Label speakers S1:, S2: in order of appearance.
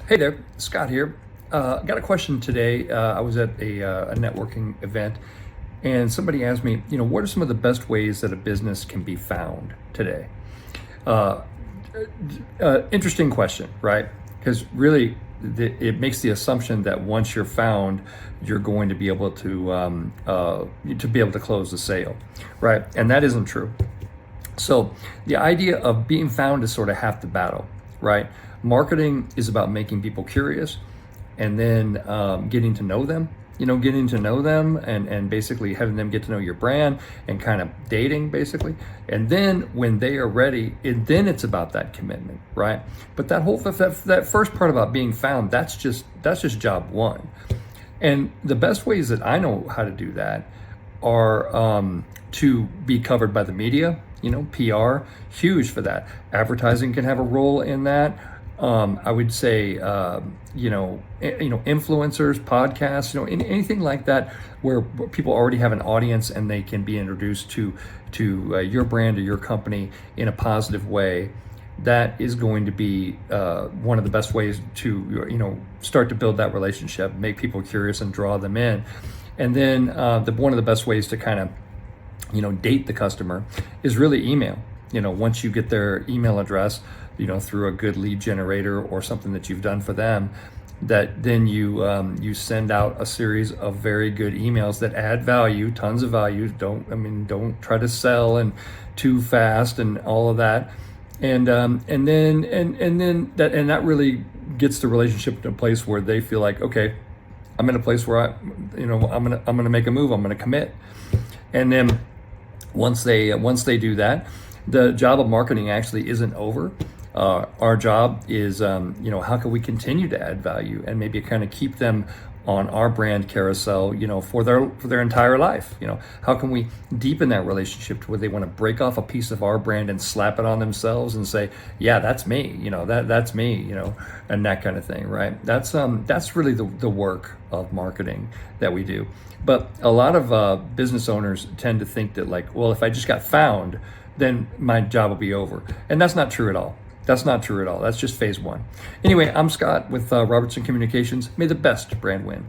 S1: Hey there, Scott here. Got a question today. I was at a networking event, and somebody asked me, what are some of the best ways that a business can be found today? Uh, Interesting question, right? Because really, it makes the assumption that once you're found, you're going to be able to close the sale, right? And that isn't true. So the idea of being found is sort of half the battle, right? Marketing is about making people curious and then getting to know them, and basically having them get to know your brand and kind of dating basically. And then when they are ready, then it's about that commitment, right? But that first part about being found, that's just job one. And the best ways that I know how to do that are to be covered by the media. PR, huge for that. Advertising can have a role in that. I would say, influencers, podcasts, anything like that, where people already have an audience and they can be introduced to your brand or your company in a positive way. That is going to be one of the best ways to start to build that relationship, make people curious, and draw them in. And then one of the best ways to kind of date the customer is really email. Once you get their email address, through a good lead generator or something that you've done for them, that then you send out a series of very good emails that add value, tons of value. Don't try to sell and too fast and all of that. And then that really gets the relationship to a place where they feel like, okay, I'm in a place where I'm gonna make a move. I'm gonna commit. And then once they do that, the job of marketing actually isn't over. Our job is, how can we continue to add value and maybe kind of keep them on our brand carousel, for their entire life. How can we deepen that relationship to where they want to break off a piece of our brand and slap it on themselves and say, yeah, that's me, that's me, and that kind of thing, right? That's really the work of marketing that we do. But a lot of business owners tend to think that, like, well, if I just got found, then my job will be over. And that's not true at all. That's just phase one. Anyway, I'm Scott with Robertson Communications. May the best brand win.